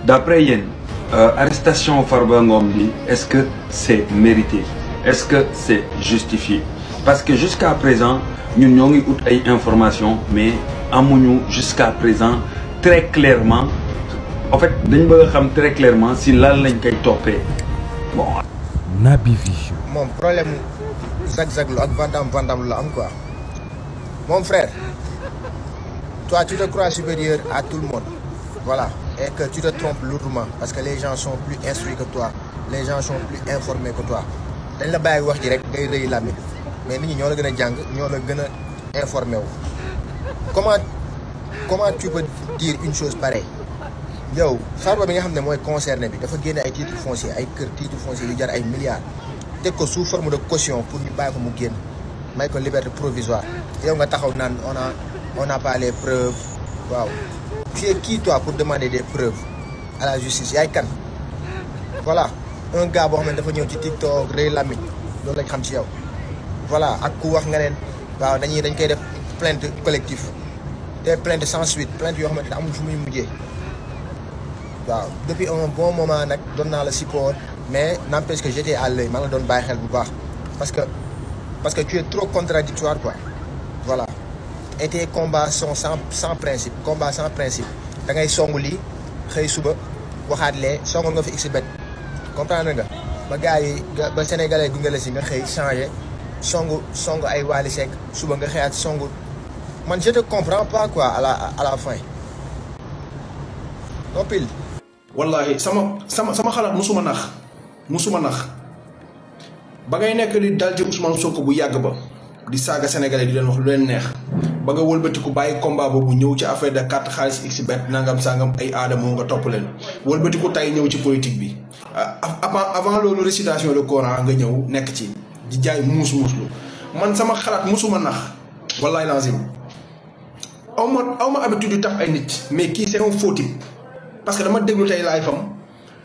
d'après yéen arrestation Farba Ngom bi est-ce que c'est mérité est-ce que c'est justifié parce que jusqu'à présent ñun ñoo ngi ut ay informations mais amuñu jusqu'à présent très clairement en fait dañ bëgg a xam très clairement si lan lañ koy toppee bon. Naby Vision. moom problème zag-zag lu ak vandam la am quoi mon frère toi tu te crois supérieur à tout le monde voilà et que tu te trompes lourdement parce que les gens sont plus instruits que toi les gens sont plus informés que toi dañ la bàyyi wax ji rek ngay rëy làmmiñ mais nit ñi ñoo la gën a jàng ñoo la gën a informé wu comment tu peux dire une chose pareille yow Farba bi nga xam ne mooy concerné bi dafa génne ay titres fonciers ay kër titres fonciers yu jar ay milliards teg ko sous forme de caution pour ñu bàyyi ko mu génn may ko liberté provisoire yow nga taxaw naan on n'a pas les preuves waaw tu es qui toi pour demander des preuves à la justice yaay kan voilà un gars boo xam ne dafa ñëw ci TikTok rëy lamiñ loolu lañ xam ci yow voilà ak ku wax nga neen waaw dañ koy def plainte collectif des plaintes sans suite plainte yoo xamante ne amul fu muy mujjee waaw depuis un bon moment nag doon naa la support mais n'empêche que j'étais à l'œil maa ngi la doon bàyyi xel bu baax parce que tu es trop contradictoire quoi voilà et tes combats sont sans principe combat sans principe da ngay songu lii xëy suba waxaat lee songoon nga fi xbet comprendre nga ba gars yi ba sénégalais gunge la si nga xëy changé songu ay Wally Seck suba nga xëyaat songu man je te comprends pas quoi à la fin noppil wallahi sama xalaat musuma nax ba ngay nekk di dal ci Ousmane Sonko bu yàgg ba di saaga sénégalais di leen wax lu leen neex ba nga wëlbatiku bàyyi combat boobu ñëw ci affaire de carte xaalis xbet nangam sangam ay aada moo nga topp leen wëlbatiku tay ñëw ci politique bi avant loolu récitation de Coran nga ñëw nekk ci di jaay muuslu man sama xalaat musuma nax wallahi lazim aw ma habitude di tax ay nit mais kii c'est un faux type parce que dama déglu tey laay fam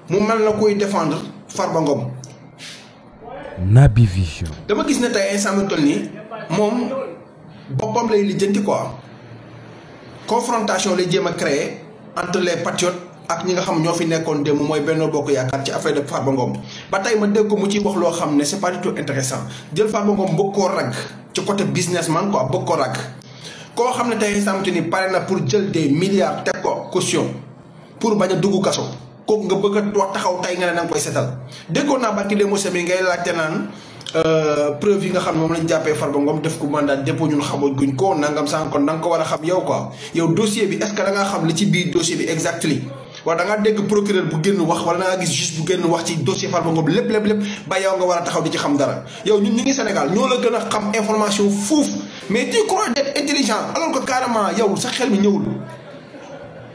mu mel na koy défendre Farba Ngom. Naby Vision. dama gis ne tey instant bi toll nii moom boppam lay lijjanti quoi confrontation lay jéem a créer entre les patriotes ak ñi nga xam ñoo fi nekkoon démb mooy Benno Bokk Yaakaar ci affaire de Farba Ngom ba tey ma dégg ko mu ciy wax loo xam ne c'est pas du tout intéressant jël Farba Ngom bëgg koo rag ci côté businessman quoi bëgg ko rag koo xam ne tey instant ni pare na pour jël des milliards teg ko caution pour bañ a dugg kaso kooku nga bëgg a wax taxaw tey nga ne da nga koy setal déggoon naa barki démb bi ngay laajte naan preuve yi nga xam ne moom lañ jàppee Farba Ngom def ko mandat dépôt ñun xamoo guñ ko nangam sànq kon da nga ko war a xam yow quoi yow dossier bi est-ce que da ngaa xam li ci biir dossier bi exactement wala da ngaa dégg procureur bu génn wax wala da ngaa gis juge bu génn wax ci dossier Farba Ngom lépp ba yow nga war a taxaw di ci xam dara yow ñun ñu ngi Sénégal ñoo la gën a xam information fuuf mais tu crois d'être intelligent alors que carrément yow sa xel mi ñëwul.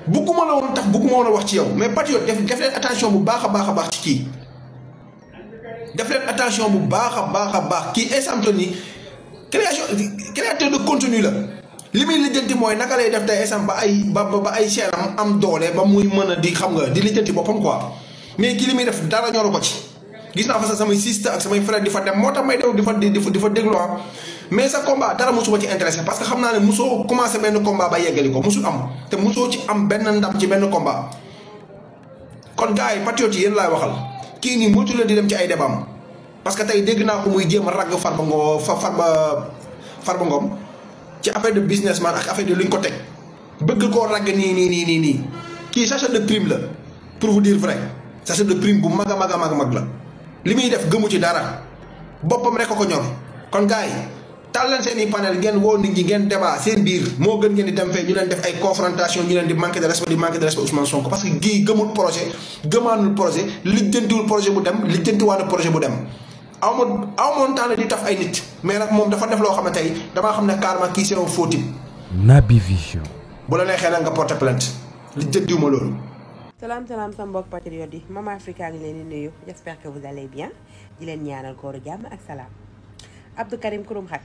bugguma la woon tax bugguma woon a wax ci yow mais patriote def leen attention bu baax a baax ci kii def leen attention bu baax a baax kii instant ni créateur de contenu la li muy lijjanti mooy naka lay def tey instant ba ay chaîne am doole ba muy mën a di xam nga di lijjanti boppam quoi mais kii li muy def dara ñoro ko ci gis naa fa sax samay sister ak samay frère di fa dem moo tax may dew di fa déglu mais sa combat dara mosuma ci intéressé parce que xam naa ne mosoo commencé benn combat ba yeggali ko mosul am te mosoo ci am benn ndam ci benn combat kon gars yi patriotes yi yéen laay waxal kii nii moytu leen di dem ci ay débam parce que tey dégg naa ko muy jéem a ragg Farba Ngom ci affaire de businessman ak affaire de luñ ko teg bëgg koo ragg nii kii sachet de prime la pour vous dire vrai sachet de prime bu mag a mag la li muy def gëmu ci dara boppam rek ko ñor kon gars yi taal leen seen i panel ngeen woo nit ñi ngeen débat seen biir moo gën ngeen di dem fee ñu leen def ay confrontation ñu leen di manquer de respect Ousmane Sonko parce que gii gëmul projet gëmaanul projet lijjantiwul projet bu dem lijjantiwaanu projet bu dem aw moon temps di taf ay nit mais nag moom dafa def loo xam ne tey damaa xam ne carrément kii c'est un faux type. Naby Vision. bu la neexee nag nga porter plainte lijjantiwuma loolu. salaam sama mbokk patriote yi Mama Africa ngi leen di nuyu j'espère que vous allez bien di leen ñaanal kooru jàmm ak salaam Abdou Karim Kurum Xat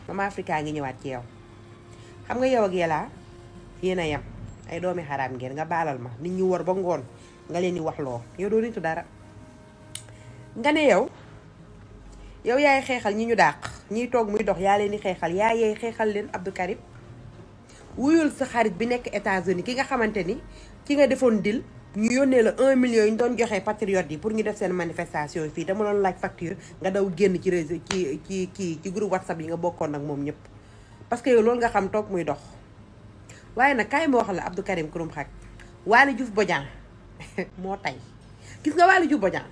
Mama Africa ngi ñëwaat ci yow xam nga yow ak Yella yéen a yem ay doomi xaraam ngeen nga baalal ma nit ñi wor ba ngoon nga leen di wax loo yow doo nitu dara nga ne yow yaay xeexal ñi ñu dàq ñiy toog muy dox yaa leen di xeexal yaay xeexal leen Abdou Karim wuyul sa xarit bi nekk États-Unis ki nga xamante ni ki nga defoon dil ñu yónnee la 1 million yi ñu doon joxee patriote yi pour ñu def seen manifestation fii dama doon laaj facture nga daw génn ci réseau ci groupe WhatsApp yi nga bokkoon ak moom ñëpp parce que yow loolu nga xam toog muy dox waaye nag kaay ma wax la Abdou Karim Xrum Xax Waly Diouf Bodiang moo tay gis nga Waly Diouf Bodiang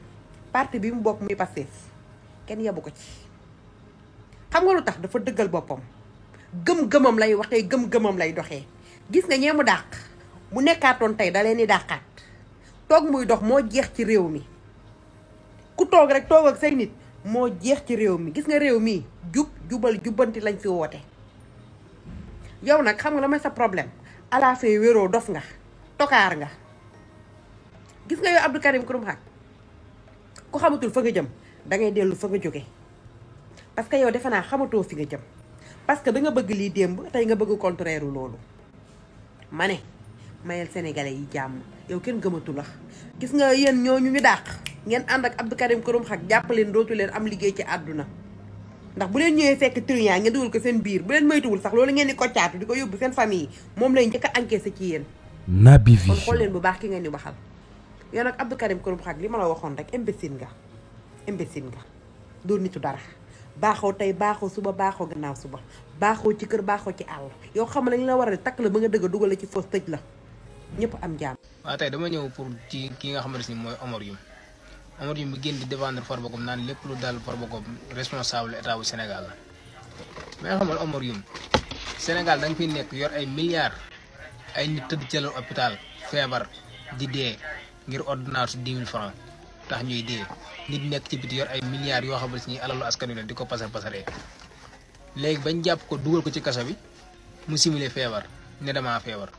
parti bi mu bokk muy Pastef kenn yabu ko ci xam nga lu tax dafa dëggal boppam gëm-gëmam lay waxee gëm-gëmam lay doxee gis nga ñeemu dàq bu nekkaatoon tey da leen di dàqaat toog muy dox moo jeex ci réew mi ku toog rek toog ak say nit moo jeex ci réew mi gis nga réew mi jubal jubbanti lañ fi woote yow nag xam nga la may sa problème à la fin wéroo dof nga tokaar nga gis nga yow Abdou Karim Xrum Xax ku xamatul fa nga jëm dangay dellu fa nga jóge parce que yow defe naa xamatoo fi nga jëm parce que da nga bëgg lii démb tey nga bëgg contraire loolu ma ne mayel sénégalais yi jàmm yow kenn gëmatu la gis nga yéen ñooñu ñu dàq ngeen ànd ak Abdou Karim Xrum Xax jàpp leen dootu leen am liggéey ci àdduna ndax bu leen ñëwee fekk trian ngeen dugal ko seen biir bu leen moytuwul sax loolu ngeen di koccaatu di ko yóbbu seen famille moom lay njëkk a encaissé ci yéen Naby kon Vision xool leen bu baax ki ngeen di waxal yow nag Abdou Karim Xrum Xax li ma la waxoon rek imbécile nga doo nitu dara baaxoo tey baaxoo suba baaxoo gannaaw suba baaxoo ci kër baaxoo ci àll yow xam ne lañ la war a takk la ba nga dëgg dugal la ci foos tëj la ñëpp am jàmm. waaw tey dama ñëw pour ci ki nga xamante ni mooy Omar Youm bi génn di défendre Farba Ngom naan lépp lu dal Farba Ngom responsable état bu Sénégal la mais xamal Omar Youm Sénégal da nga fiy nekk yor ay milliards ay nit tëdd ci lal hôpital feebar di dee ngir ordonnance 10 000 francs tax ñuy dee nit nekk ci biti yor ay milliards yoo xamante ni alalu askan wi la di ko pasaree léegi bañ jàpp ko dugal ko ci kaso bi mu simulé feebar ne damaa feebar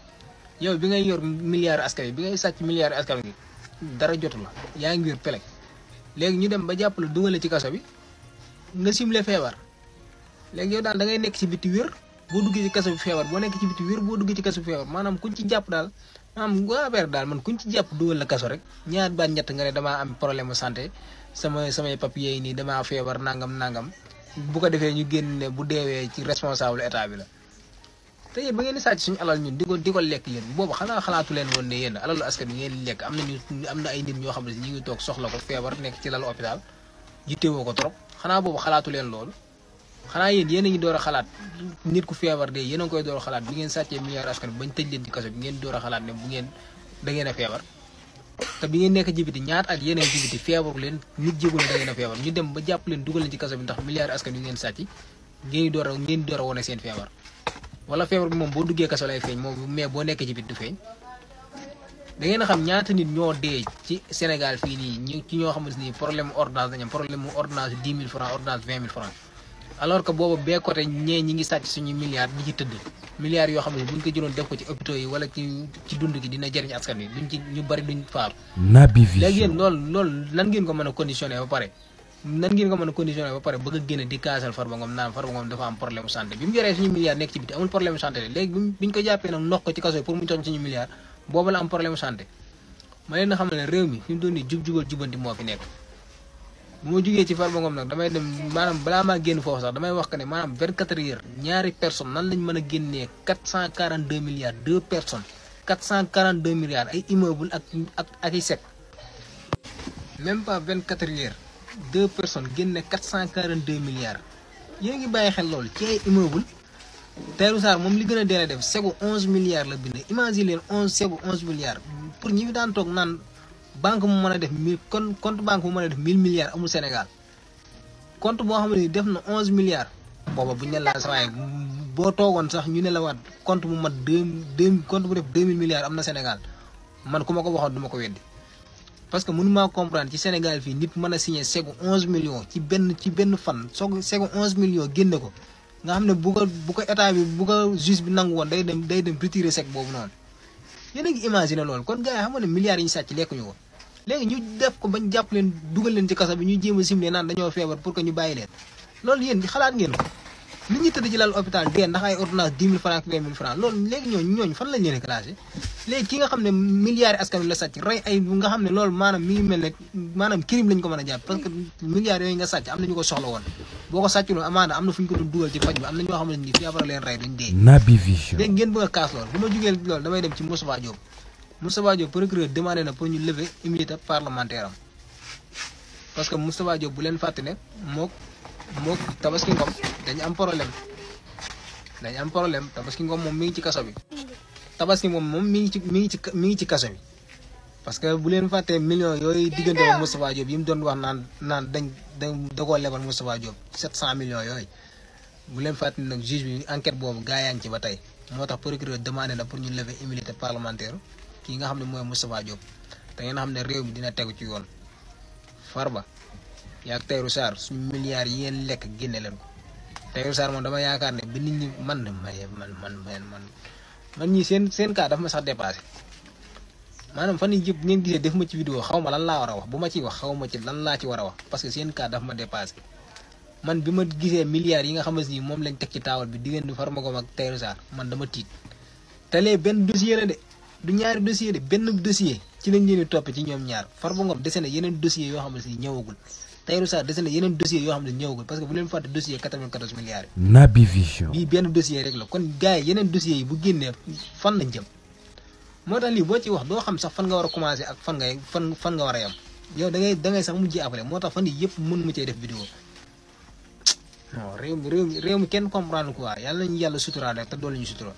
yow bi ngay yor milliards askan wi bi ngay sàcc milliards askan wi dara jotu la yaa ngi yor pelek léegi ñu dem ba jàpp la dugale ci kaso bi nga simulé feebar léegi yow daal da ngay nekk ci biti wér boo duggee ci kaso bi feebar boo nekk ci biti wér boo duggee ci kaso bi feebar maanaam kuñ ci jàpp daal maanaam waa affaire daal man kuñ ci jàpp dugal la kaso rek ñaar ba ñett nga ne damaa am problème mu santé samay papiers yi nii damaa feebar nangam bu ko defee ñu génn ne bu deewee ci responsable état bi la te yéen ba ngeen di sàcc suñu alal ñun di ko lekk yéen boobu xanaa xalaatu leen woon ne yéen alalu askan bi ngeen lekk am na ay nit ñoo xam ne ñu ngi toog soxla ko feebar nekk ci lal hôpital yittewoo ko trop xanaa boobu xalaatu leen loolu xanaa yéen a ngi door a xalaat nit ku feebar de yéen a ngi koy door a xalaat bi ngeen sàccee milliards askan bi bañ tëj leen ci kaso bi ngeen door a xalaat ne da ngeen a feebar te bi ngeen nekk jibiti ñaata at yéen a ngi jibiti feebaru leen nit jégu ne da ngeen a feebar ñu dem ba jàpp leen dugal leen ci kaso bi ndax milliards askan yi ngeen sàcc ngeen door a wone seen feebar wala feebar bi moom boo duggee kaso lay feeñ moom mais boo nekkee ci bit du feeñ da ngeen a xam ñaata nit ñoo dee ci Sénégal fii nii ci ñoo xamante ni problème ordonnance dañu am problème mu ordonnance 10 000 francs ordonnance 20 000 francs alors que boobu bee côté ñi ngi sàcc suñu milliards ñi ci tëdd milliards yoo xam ne buñ ko jëloon def ko ci hôpitaux yi wala ci dund gi dina jëriñ askan wi duñ ci ñu bari duñ faatu. Naby Vision léegi yéen loolu nan ngeen ko mën a conditionné ba pare bëgg a génne di kaasal Farba Ngom naan Farba Ngom dafa am problème santé bi mu yoree suñu milliards nekk ci biti amul problème santé léegi biñ ko jàppee nag ndox ko ci kaso yi pour mu jox suñu milliards boobu la am problème santé ma leen na xam ne réew mi fi mu doon nii jubal jubanti moo fi nekk bu ma jugee ci Farba Ngom nag damay dem maanaam balaa maa génn foofu sax damay wax que ne maanaam 24 heures ñaari personnes nan lañ mën a génnee 442 milliards 2 personnes 442 milliards ay immeuble ak ay sec même pas 24 heures 2 personnes génne 442 milliards yéen ngi bàyyi xel loolu ci ay immeuble Tahirou Sarr moom li gën a dee def segu 11 milliards la bind imagine leen segu 11 milliards pour ñi fi daan toog naan banque mu mën a def compte banque mu mën a def 1000 milliards amul Sénégal compte boo xam ne def na 11 milliards booba bu ñu ne laa sa waaye boo toogoon sax ñu ne la waat compte bu mat compte bu def 2000 milliards am na Sénégal man ku ma ko waxoon du ma ko weddi parce que mënu maa comprendre ci Sénégal fii nit mën a signé segu 11 millions ci benn fan segu 11 millions génne ko nga xam ne bu ko état bi bu ko juge bi nangu woon day dem retirer sec boobu noonu yéen a ngi imaginer loolu kon gars yi xam nga ne milliards yi ñu sàcc lekkuñu ko léegi ñu def ko bañ jàpp leen dugal leen ci kaso bi ñu jéem a simle naan dañoo feebar pour que ñu bàyyi leen loolu yéen xalaat ngeen ko nit ñi tëdd ci lal hôpital dee ndax ay ordonnance 10 000 francs 20 000 francs loolu léegi ñooñu fan lañ leen classé léegi ki nga xam ne milliards yi askan wi la sàcc rey ay nga xam ne loolu maanaam mi ngi mel ne maanaam crime lañ ko mën a jàpp parce que milliards yooyu nga sàcc am na ñu ko soxla woon boo ko sàcculoo amaana am na fu ñu ko doon dugal ci faj bi am na ñoo xam ne ni feebar leen rey duñ dee Naby Vision léegi ngeen bëgg a kaas loolu bu ma jugee loolu damay dem ci Moustapha Diop Moustapha Diop procureur demandé na pour ñu lever immunité parlementaire am parce que Moustapha Diop bu leen fàtte ne mook Tabaski Ngom dañu am problème Tabaski Ngom moom mi ngi ci kaso bi Tabaski moom mi ngi ci kaso bi parce que bu leen fàttee millions yooyu diggante ak Moustapha Diop yi mu doon wax naan da koo lebal Moustapha Diop 700 millions yooyu bu leen fàtte nag juge bi enquête boobu gaa yaa ngi ci ba tey moo tax procureur demandé na pour ñu lever immunité parlementaire kii nga xam ne mooy Moustapha Diop te ngeen xam ne réew mi dina tegu ci yoon Farba yaag Tahirou Sarr suñu milliards yi ngeen lekk génne leen ko Tahirou Sarr moom dama yaakaar ne bi nit ñi man ñii seen cas dafa ma sax dépassé maanaam fan yii yëpp ngeen gisee def ma ci vidéo xaw ma lan laa war a wax bu ma ciy wax xaw ma ci lan laa ci war a wax parce que seen cas dafa ma dépassé man bi ma gisee milliards yi nga xamante ni moom lañ teg ci taawal bi diggante Farba Ngom ak Tahirou Sarr man dama tiit te lee benn dossier la de du ñaari dossier de benn dossier ci lañ leen di topp ci ñoom ñaar Farba Ngom dese na yeneen dossiers yoo xamante ni ñëwagul Tahirou Sarr dese na yeneen dossiers yoo xam ne ñëwagul parce que bu leen fàtte dossier 94 milliards yi. Naby Vision. bii benn dossier rek la kon gars yi yeneen dossiers yi bu génnee fan lañ jëm moo tax lii boo ci wax doo xam sax fan nga war a commencé ak fan nga war a yam yow da ngay sax mujjee après moo tax fan yii yëpp mën mu cee def vidéo non réew mi kenn comprendre quoi yàlla nañu yàlla suturaal rek te doole ñu sutura